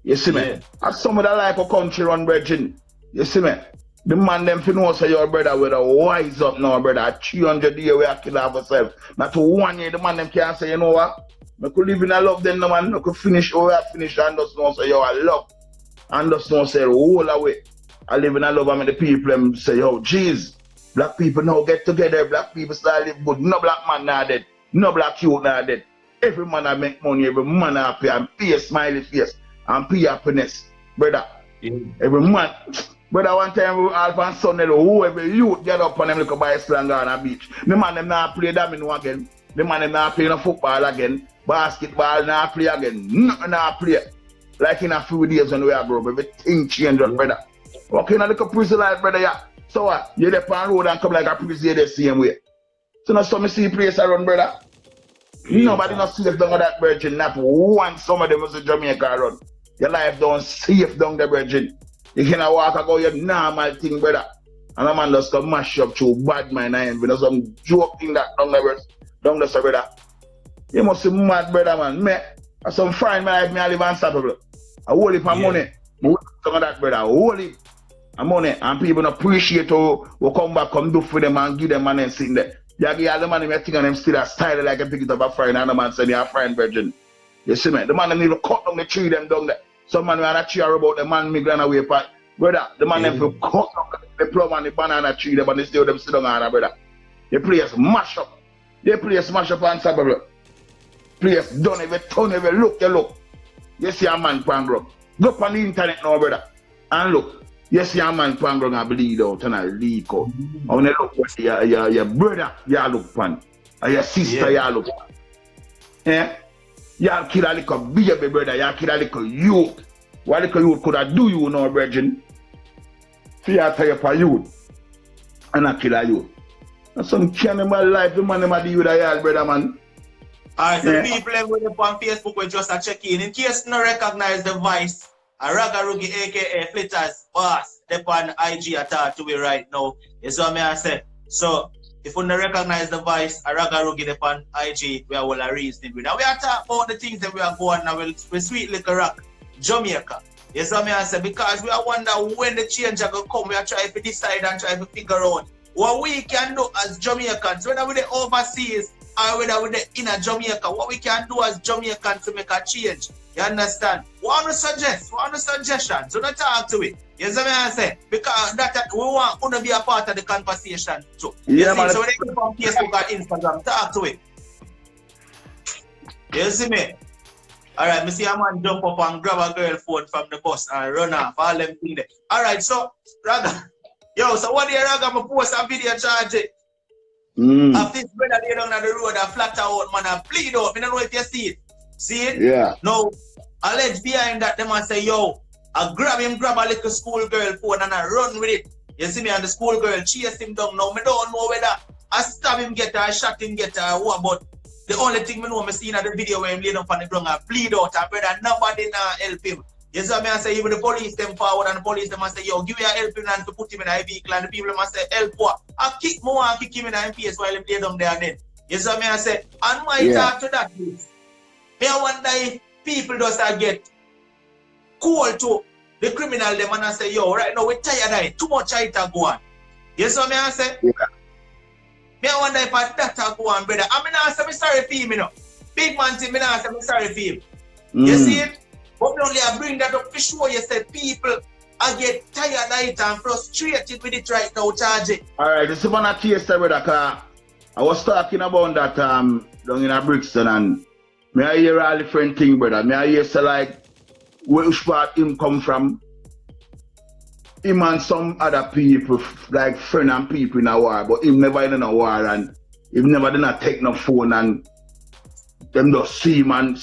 Speaker 2: You see me? And some of the life of country run, brethren. You see me? The man them fi know say your brother with a wise up now, brother. 300 years we have killed ourselves. Not to 1 year the man them can't say, you know what? I could live in a love then the man, I could finish all we have finished and just know say yo I love. And just know say all away. I live in a love and the people them say, yo, jeez. Black people now get together, black people start live good. No black man now dead. No black youth now dead. Every man I make money, every man I happy and pay a smiley face and pay happiness. Brother. Every man. Brother, one time we Alpha and Sunday, whoever youth get up on them look by slang on a beach. The man them now play domino again. The man them now play no football again. Basketball now play again. Nothing now play. Like in a few days when we are broke, everything changed, brother. Okay, now look at prison life, brother, yeah. So what? You left on road and come like a prison the same way. So now some see place around, brother. Nobody not safe down that virgin. Not one some of them was a Jamaica around. Your life don't safe down the virgin. You cannot walk and go your normal thing, brother. And a man just come mash up through bad mind and you know some joke thing that down the brother. You must be mad, brother, man. Me, some friend man I live unstoppable. I hold it for money. Some of that, brother. I hold it. And money, and people appreciate how we come back, come do for them and give them money and sitting there. You give all the man, thing and them still a style like a pick it up a friend and the man say you're a friend virgin. You see me? The man them need to cut down the tree them down there. Some man want to cheer about the man me gonna away part. Brother, the man them will cut down the plum and the banana tree, but they still them sit down on brother. The place mash up. The place mash up and sabble. Place done every turn every look, you look. You see a man pan grub. Go up on the internet now, brother. And look. You see a man pan grub and bleed out and I leak out. And when you look what your brother, you look pan. And your sister, you look pan. Yeah? You kill a little baby brother, you kill a little youth. What little youth could I do you now, brethren? Fear tell you for youth. And I kill a youth. That's some cannibal life, the man them do with a yard, brother, man.
Speaker 1: Alright, so people them on Facebook will just check in case no recognize the voice. A Ragarugi aka Flitters Boss, they on IG at to me right now. Is what I say. So if you don't recognize the voice, a Ragarugi they on IG, we are all a reason with. Now we are talking about the things that we are going now with sweet little rock, Jamaica. Yes, what I say, because we are wonder when the change are gonna come, we are trying to decide and try to figure out what we can do as Jamaicans, whether with the overseas or whether with the inner Jamaica, what we can do as Jamaicans to make a change. You understand? What want to suggest? What want to suggestion? So not talk to it. You see what I say? Because that we want to be a part of the conversation too.
Speaker 2: Yeah,
Speaker 1: you see? So when they come on Facebook or Instagram, talk to it. You see me? Alright, me see a man jump up and grab a girl phone from the bus and run off. All them things there. Alright, so Raga. Yo, so what do you Raga? I post a video charge it. Of this brother lay down on the road and flat out, man, and bleed out. I don't know if you see it. See it?
Speaker 2: Yeah.
Speaker 1: Now, alleged behind that, them man say, yo, I grab a little schoolgirl phone and I run with it. You see me, and the schoolgirl chase him down. Now, I don't know whether I stab him get her, I shot him get her, or what, but the only thing I know, I see in the video where him lay down on the ground and bleed out, and brother, nobody now help him. You see what I say? Even the police them forward and the police them say, yo, give me a help him and to put him in a vehicle, and the people must say, help what? I kick more and kick him in the face while him lay down there then. You see what I say? And my talk to that is, I wonder if people just get cool to the criminal them and I say, yo, right now we're tired of it, too much it go on. You see what I say? Yeah. I wonder if that go on, brother. I mean, I say, I'm sorry for him, you know. Big man thing, I say, I'm sorry for him. You see it? But only I bring that up for sure. You said people I get tired of it and frustrated with it right now, charge it. Alright,
Speaker 2: this is one of the case, brother. I was talking about that down in Brixton, and I hear all different things, brother. I hear say like which part him come from. Him and some other people, like friend and people in a war, but him never in a war and him never did not take no phone and them just see him and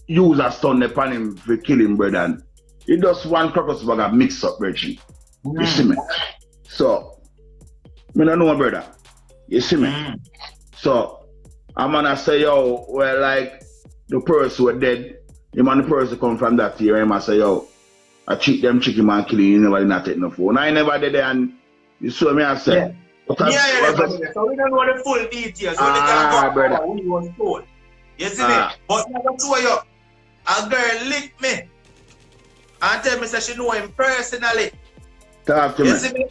Speaker 2: use a stun upon him for kill him, brother. And it just one purpose of a mix up, brother. You see me? So, I don't know, brother. You see me? So, I'm gonna say, yo, well, like, the person who dead, him and the person come from that here, him I say, yo, I cheat them chicken man killing, you never did not take no phone. I never did that, and you saw me, I say.
Speaker 1: Yeah. So we don't know the full details. So we can't go over who was told. You see me? But I'm gonna tell you, a girl licked me and tell me that she know him personally.
Speaker 2: Talk to me.
Speaker 1: You see me?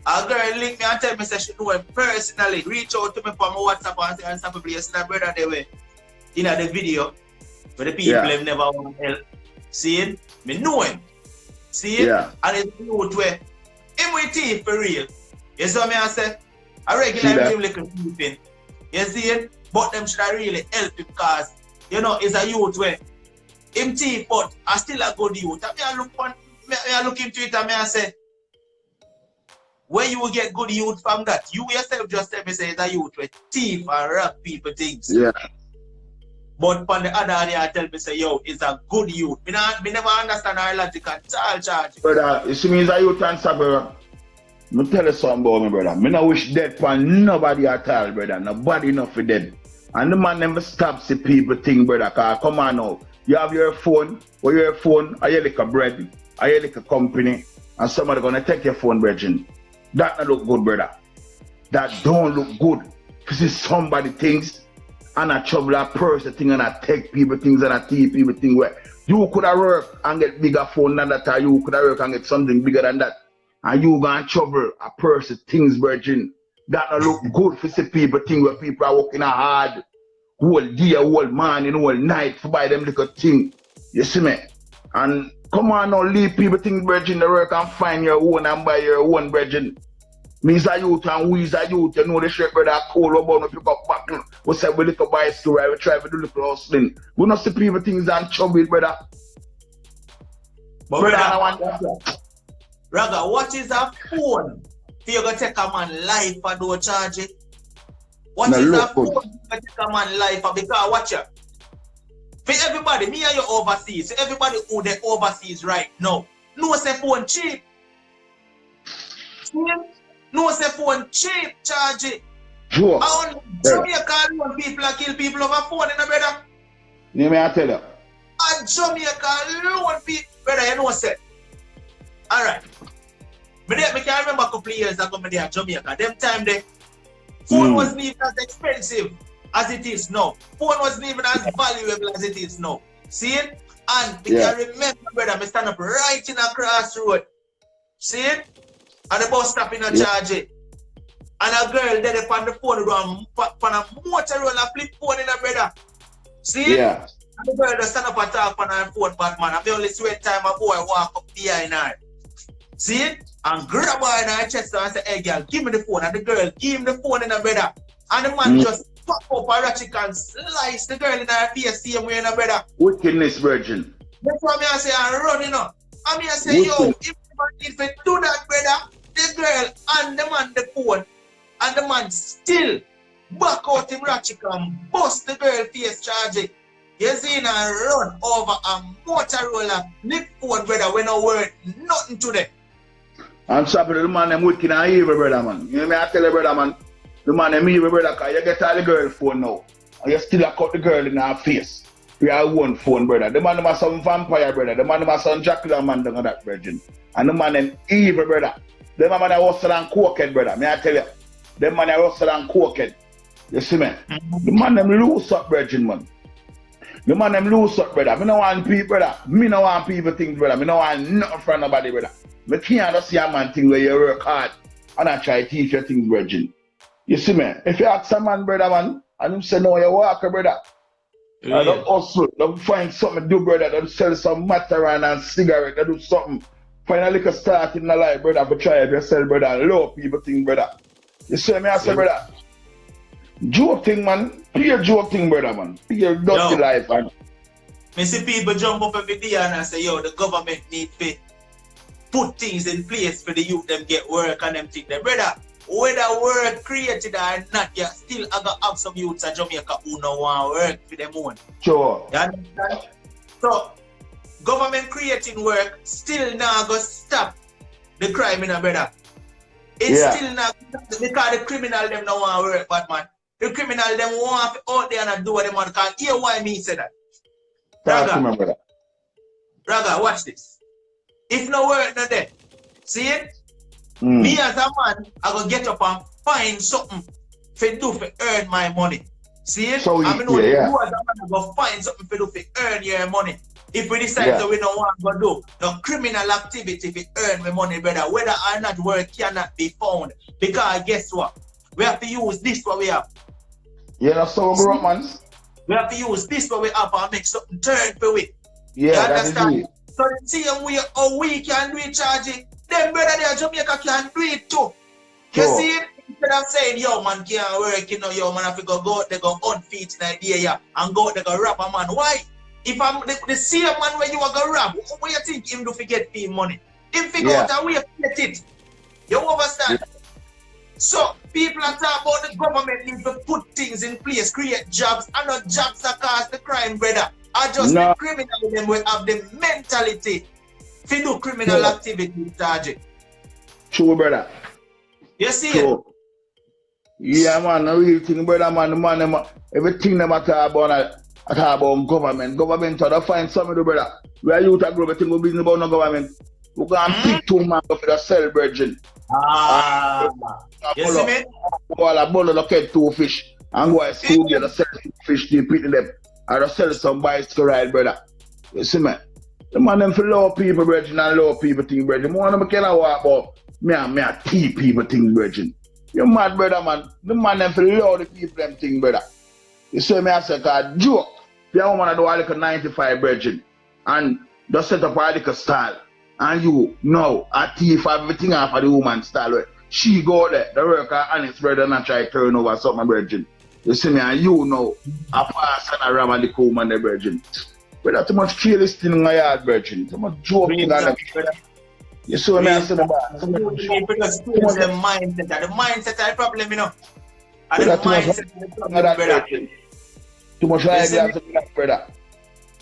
Speaker 1: A girl linked me and tell me that she know him personally. Reach out to me from my WhatsApp and say, "Stop you see that brother they were in the video where the people have never want help. See it? Me know him. See it? Yeah. And it's youth where him with teeth for real. You see what I say? I regular him little thieving. You see it? But them should really help him because you know it's a youth where him thief, but I still a good youth. I look into it and I say, where you will get good youth from that? You yourself just tell me say it's a youth with thief and rob people things. Yeah. But on the other hand, I tell me say, yo, it's a good youth. Me never understand our logic at all, charge.
Speaker 2: Brother, you see me as a youth and say, brother, me tell you something about me, brother. Me no wish death for nobody at all, brother. Nobody enough for dead. And the man never stops the people thing, brother. Cause come on now. You have your phone, or your phone, or you like a bread, or you like a company, and somebody gonna take your phone, brethren. That don't look good, brother. That don't look good. Because if somebody thinks, and a trouble a person thing, and I take people things, and I thief people things where you could have worked and get bigger phone than that, or you could have worked and get something bigger than that. And you gonna trouble a person things, brethren. that no look good for see people think where people are working hard whole day, whole morning, whole night to buy them little thing. You see me? And come on now, leave people think brethren the work and find your own and buy your own brethren. Me is a youth and we is a youth, you know the shirt brother cold about no pick up buckle. We say we little buy store, we try to do little hustling. We not see people things and chubby brother.
Speaker 1: But brother, I want that. Brother, what is a phone? For you go take a man life and don't charge it? What is a phone for you go take a man life and because watch ya. For everybody, me and you overseas, for everybody who they overseas right now, no say phone cheap. No say phone cheap, charge it.
Speaker 2: Sure.
Speaker 1: I only Jamaica alone people kill people over phone, you know, brother.
Speaker 2: You may I tell you?
Speaker 1: And Jamaica alone people, brother, you know say. Alright. But I can remember a couple of years ago when they at Jamaica. Them time they phone wasn't even as expensive as it is now. Phone wasn't even as valuable as it is now. See it? And I can remember, brother, I stand up right in a crossroad. See it? And the bus stop in a charge it. And a girl there on the phone on a Motorola flip phone in a brother. See it?
Speaker 2: Yeah.
Speaker 1: And the girl just stand up and talk on her phone, bad man. And the only sweat time a boy walk up behind her. See it? And grab her in her chest and say, hey girl, give me the phone. And the girl give him the phone in a brother. And the man just pop up a ratchet and slice the girl in her face, same way in a brother.
Speaker 2: Wickedness, virgin.
Speaker 1: That's what I say, I'm running up. I mean, I say, yo, if you do that, brother, the girl and the man the phone, and the man still back out him ratchet and bust the girl face charge it. You see, and run over a Motorola flip phone, brother, when no word, nothing to them.
Speaker 2: I'm sorry, the man them wicked and evil, brother, man. You know me, I tell you, brother, man. The man them evil, brother, because you get all the girl phone now. And you still cut the girl in her face. You have one phone, brother. The man them are some vampire, brother. The man them are some Dracula man down on that, virgin. And the man them evil, brother. The man them hustle and cokehead, brother. May I tell you? The man them hustle and cokehead. You see me? The man them loose up, virgin, man. The man them loose up, brother. Me no want people, brother. Me no want people think, brother. Me no want nothing from nobody, brother. Me can't just see a man thing where you work hard and I try to teach you things, virgin. You see me? If you ask a man, brother, man, and him say, no, you walk, brother. Yeah. Don't hustle. Don't find something to do, brother. Don't sell some Mataran and cigarette. Don't do something. Find a little start in the life, brother, but try to sell, brother, and low people think, brother. You see me? I say, brother. Joke thing, man. Be a joke thing, brother, man. Be a dirty life, man.
Speaker 1: Me see people jump up every day and I say, yo, the government need to put things in place for the youth them get work and them think that, brother, whether work created or not, you still have some youths in Jamaica who no want work for them own.
Speaker 2: Sure.
Speaker 1: You understand? So, government creating work still not going to stop the crime in a brother. It's still not because the criminal them no want work, but man. The criminal them want to out there and do what they want. Can't hear why me say that. Raga, watch this. If no work not there, see it? Me as a man, I go get up and find something to do to earn my money. See it?
Speaker 2: So
Speaker 1: I mean, you as a man, I go find something to do to earn your money. If we decide that we don't want to do the criminal activity to earn my money, brother, whether or not work cannot be found. Because guess what? We have to use this what we have.
Speaker 2: Yeah, that's so good, man.
Speaker 1: We have to use this what we have and make something turn for it.
Speaker 2: Yeah,
Speaker 1: you understand? So the same way how we can do it, charge it, them brother there Jamaica can do it too. You see it? Instead of saying, yo man can't work, you know, yo man have to go out there, go unfit in idea, yeah, and go out there, go rob a man. Why? If I'm the same man where you are going to rob, what you think him do to get fee money? Him figure out a way to get it. You understand? Yeah. So, people are talking about the government need to put things in place, create jobs, and not jobs that cause the crime, brother. Are just the criminal them will have the mentality to do criminal activity, charge.
Speaker 2: True, brother.
Speaker 1: You see it?
Speaker 2: Yeah, man, the real thing, brother, man, everything them I talk about government. Government try to find something to do, brother. Where you talk about everything we business about no government. We can pick two man for the sell virgin.
Speaker 1: You see me?
Speaker 2: All a bundle of get two fish and go and school get a sell fish to put them. I just sell some bicycle ride, brother. You see me? The man them for low people, virgin, and low people think, virgin. More of them can walk about me and teach people think, virgin. You mad, brother, man. The man them feel love the people them thing, brother. You see me, I say, cause joke. The woman do a like a 95 virgin. And just set up a like a style. And you know, a thief everything off of the woman style. She go there, the worker honest brother and try to turn over something virgin. You see me, and you know, a pass and a ram and the woman the virgin. But that's too much careless thing in my yard, virgin. Too much joking on the you see me, I say the
Speaker 1: mindset. The mindset is the problem, you know. And the mindset is the problem, brother.
Speaker 2: Too much like that, brother.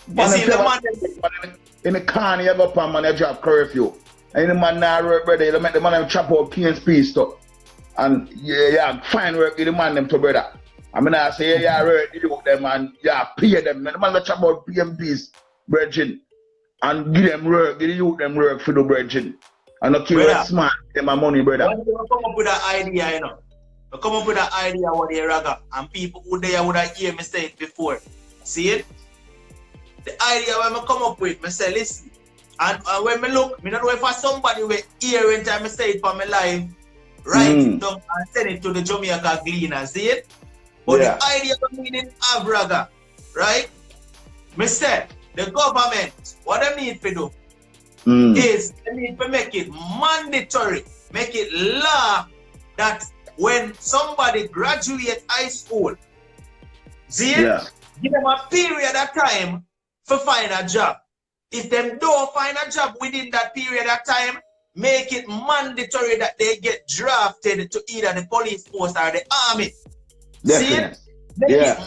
Speaker 1: You see the man
Speaker 2: in the car, you go up man, you drop curfew. And the man now work, brother, you make the man chop out PNP stuff. And yeah, fine work with the man them to brother. I mean, I say, yeah, work with them and yeah, pay them. And the man chop out PMPs, brethren. And give them work, give the youth them work for the brethren. And not kill them smart, them my money, brother.
Speaker 1: When you come up with an idea, you know. You come up with an idea what they ragga. And people who there would have heard me say it before. See it? The idea when I come up with, I say, listen. And when I look, I don't know if somebody will hear when I say it for my life, write it down and send it to the Jamaica Gleaner, see it? But the idea of me didn't have ragga, right? I say, the government, what they need to do is they need to make it mandatory, make it law that when somebody graduates high school, see it? Give them a period of time to find a job. If them don't find a job within that period of time, make it mandatory that they get drafted to either the police force or the army. See it? Make it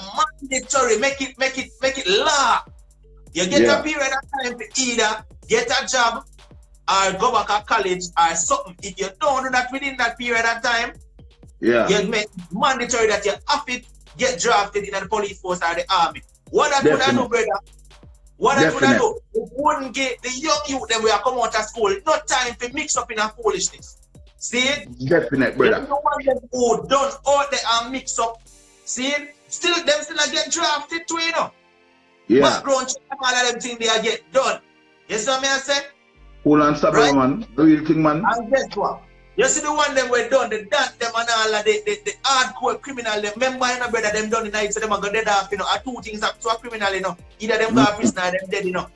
Speaker 1: mandatory, make it law. You get a period of time to either get a job or go back to college or something. If you don't do that within that period of time, you make it mandatory that you have to get drafted in the police force or the army. What that would I do, brother? What that would I do? It wouldn't get the young youth that will come out of school no time to mix up in a foolishness. See it?
Speaker 2: Definite, brother.
Speaker 1: There's no one them who done all they are mix up. See it? Still get drafted too, you know. Background check and all of them things they get done. You see what I say?
Speaker 2: Hold on, stop right? Man. The real thing, man.
Speaker 1: And guess what? You see the one them were done, the dance them and all of the hardcore criminal, them remember you know, brother, them done the night, so them are going dead off, you know, are two things up to a criminal, you know. Either them go to prison or them dead, you know.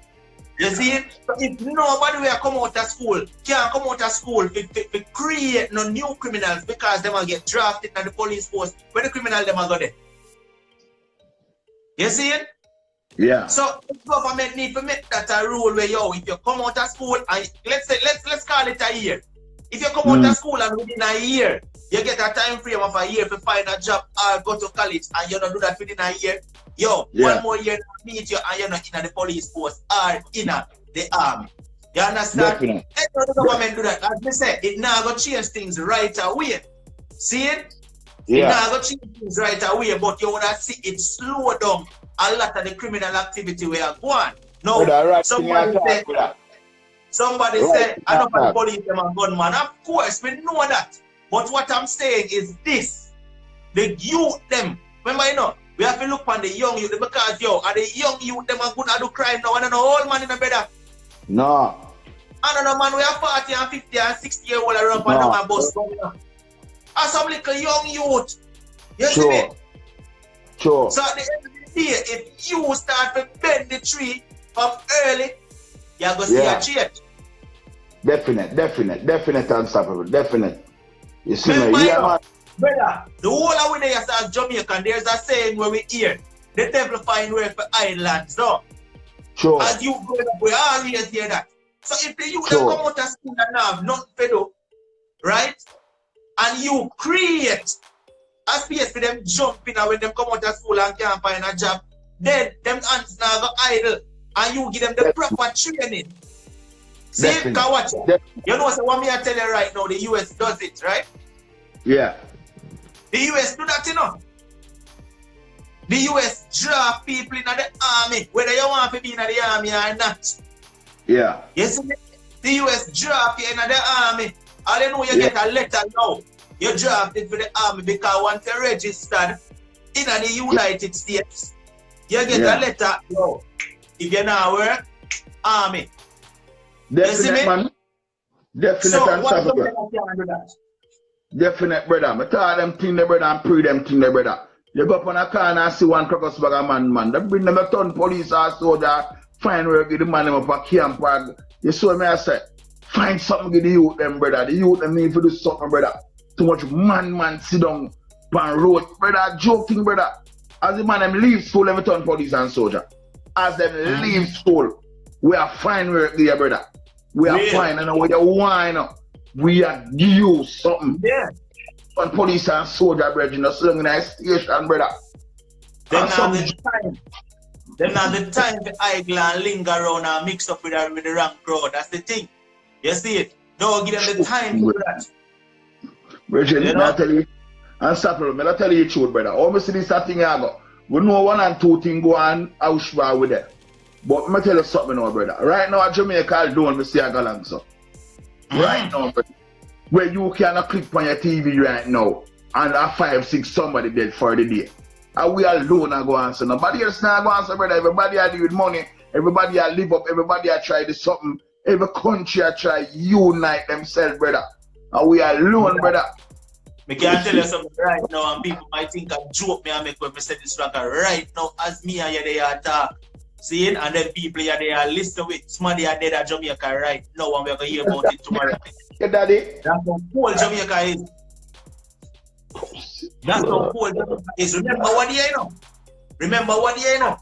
Speaker 1: You see it? So if nobody will come out of school, can't come out of school to create no new criminals because them will get drafted in the police force, where the criminal them are go there. You see it?
Speaker 2: Yeah.
Speaker 1: So the government need to make that a rule where yo, if you come out of school and let's call it a year. If you come out of school and within a year, you get a time frame of a year to find a job or go to college and you don't do that within a year, yo, 1 more year to meet you and you're not in the police force or in the army. You understand?
Speaker 2: Definitely.
Speaker 1: Let the government do that. As I say, it now going to change things right away. See it? It now going to change things right away, but you want to see it slow down a lot of the criminal activity we are going. No, somebody said, I don't know police them and gunman. Of course, we know that. But what I'm saying is this. The youth them, remember, you know, we have to look on the young youth because, yo, are the young youth them are good at do crime now? I don't know, old man in the better.
Speaker 2: No.
Speaker 1: I don't know, man, we are 40 and 50 and 60 year old around and down and bus. And some little young youth. You see me?
Speaker 2: Sure.
Speaker 1: So at the end of the day, if you start to bend the tree from early, you're going to see a change. Definite unstoppable. Definite. You see me? Yeah, brother, the whole of we there as Jamaican, there's a saying where we hear, the devil find way for islands, no?
Speaker 2: Sure.
Speaker 1: As you grow up, we always hear that. So if the youth come out of school and have nothing to do, right? And you create a space for them jumping when them come out of school and can't find a job, then them hands now go idle. And you give them the proper training. See, can watch it. You know what me I tell you right now, the US does it, right?
Speaker 2: Yeah.
Speaker 1: The US do that, you know. The US draft people in the army, whether you want to be in the army or not.
Speaker 2: Yeah.
Speaker 1: Yes, the US draft you in the army. All you know you get a letter now. You're drafted for the army because once you're registered in the United States, you get a letter now. If you now work, army.
Speaker 2: Definite, man. Definite
Speaker 1: so
Speaker 2: and
Speaker 1: what
Speaker 2: unstoppable.
Speaker 1: can do that?
Speaker 2: Definite, brother. I tell them thing there, brother, and pray them thing there, brother. You go up on a car and see one crocus bag of man. They bring them a ton police or soldier, find where get the man them up a camp. You saw me, I said, find something with the youth them, brother. The youth them need to do something, brother. Too much man sit down pan road. Brother, joking, brother. As the man them leave school, every ton police and soldier. As them leave school, we are fine work there, brother. We are fine, and when you whine up, we are give you something.
Speaker 1: Yeah.
Speaker 2: On police and soldier, brother, you know, so in a station, brother.
Speaker 1: Them not the time to idle and linger around and mix up with the wrong crowd. That's the thing. You see it? Don't give them the time to do that.
Speaker 2: Bridget, you know? I tell you, and Sapper, I tell you the truth, brother. Obviously, this thing I go. We know one and two things go on outside with it. But let me tell you something now, brother. Right now, at Jamaica, don't we see a galang, so. Right now, brother. Where you cannot click on your TV right now and a 5, 6 somebody dead for the day. And we alone are going to answer. Nobody else not going to answer, brother. Everybody are deal with money. Everybody are live up. Everybody are try to something. Every country are try unite themselves, brother. And we are alone, brother.
Speaker 1: I can tell you something right now, and people might think I joke me and make when I say this record right now as me and you they are talk. See it? And then people here they are listening with somebody are dead at Jamaica right now and we're going to hear about it tomorrow.
Speaker 2: Yeah, daddy.
Speaker 1: That's how cold Jamaica is. That's how cold Jamaica is. Remember what year, you know? Remember what year, you know?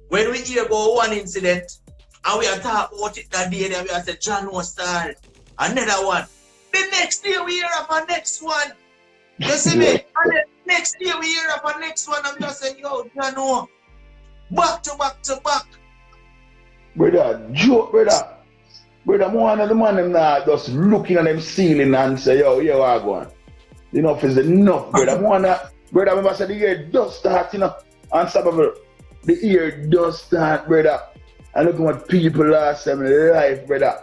Speaker 1: When we hear about one incident and we are talking about it that day, then we are saying John was star. Another one. The next day we hear of a next one. You see me? And the next day we hear of a next one. I'm just saying, yo, John, no. Back to back to back.
Speaker 2: Brother, joke, brother. Brother, one of the man them now just looking at them ceiling and say, yo, I go on. Enough is enough, brother. Brother, remember I said the year does start, you know. And some of the year does start, brother. And look what people lost them life, brother.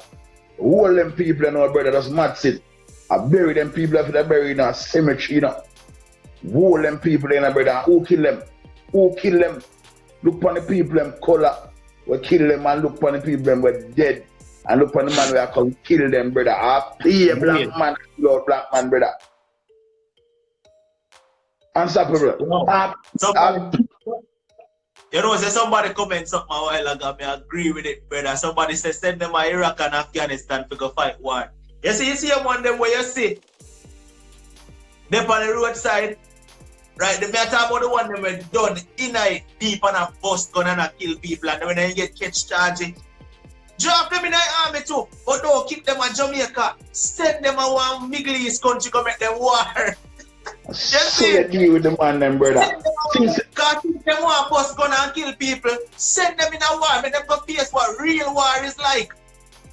Speaker 2: All them people, you know, brother, that's mad shit. I bury them people after they bury in a cemetery, you know. All them people, you know, brother. Who kill them? Who kill them? Look on the people, them color. We kill them and look on the people, them were dead. And look on the man where I can kill them, brother. I pay a black man, kill a black man, brother. Answer, brother.
Speaker 1: You know, say somebody comment something a while ago, I agree with it, brother. Somebody said send them to Iraq and Afghanistan to go fight war. You see one them where you see them on the roadside, right? They may talk about the one them were done in a deep and a bust gun and a kill people, and when they get catch charging. Drop them in the army too, but don't keep them at Jamaica. Send them to one Middle East country to make them war.
Speaker 2: So you deal with the man them, brother.
Speaker 1: Because if them want bust gun and kill people, send them in a war, make them go face what real war is like.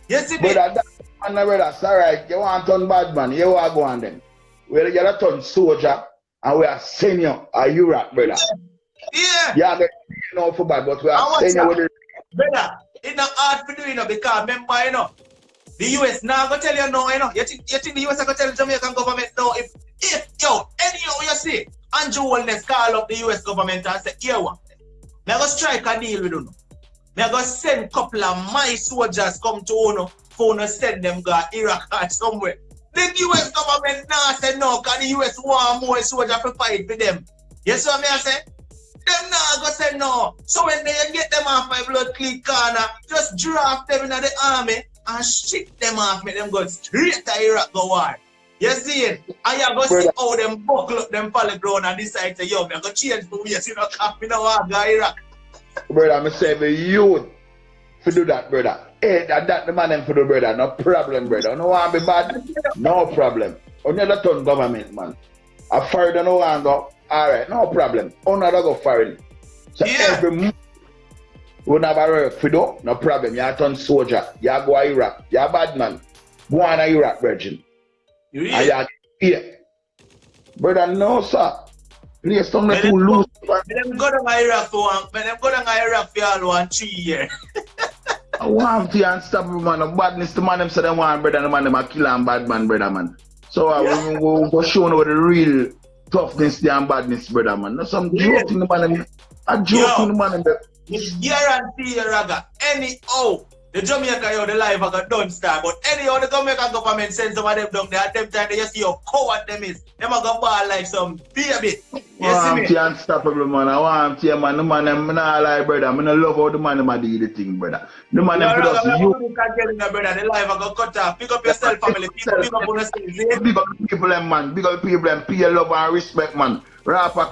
Speaker 1: You see me?
Speaker 2: Brother, that man, brother, sorry, you want to turn bad man, you want to go on them. We're going to turn soldier and we are senior at Europe, brother.
Speaker 1: Yeah.
Speaker 2: Yeah, you know for bad, but we are senior with the...
Speaker 1: Brother, it's not hard for doing it because remember, you know, the US now go tell you no, you know. You think the US go tell the Jamaican government no, if anyhow you see, Andrew Wellness call up the US government and say, here what? Me go strike a deal with you. Me go send a couple of my soldiers come to you for you send them go Iraq or somewhere. The US government now say no, because the US want more soldiers to fight for them. You see what I say? Them now go say no. So when they get them off my blood click corner, just draft them in the army and ship them off, make them go straight to Iraq go war. You see it? And you go see how them buckle up them follow ground and decide to yo, me go change for ways, you know, me no want go Iraq.
Speaker 2: Brother, I'm saying the youth to do that, brother. Hey, that the man them for do, brother. No problem, brother. No want to be bad. No problem. Only the turn government, man. A further no want go. Alright, no problem. Only go foreign. So every month we never work for do, no problem. You turn soldier. You go to Iraq. You bad man. Go on to Iraq, virgin.
Speaker 1: You
Speaker 2: and you here. Brother, no, sir. Please don't let you lose.
Speaker 1: Them go to Iraq for all 1 3 years.
Speaker 2: I want to unstoppable man. The badness, the man them say they want, brother, the man them a kill and bad man, brother, man. So we go show you the real toughness and badness, brother, man. That's some joke in the man them. A joke in the man them.
Speaker 1: Guarantee you, Raga, anyhow, The Jamaica, yo, the life I got done start. But anyhow, the Jamaican government sends some of them down there. At them time, they just see how coward them is. Them are going ball like some baby. You see me?
Speaker 2: Unstoppable, man. I want to, man. The man, I'm not like, brother. I'm not love how the man do the thing, brother. The man, I'm just you.
Speaker 1: Brother, the life I got cut off. Pick up yourself, family. Pick up on yourself.
Speaker 2: Big up people, man. Big up people, and pay love and respect, man. Rapper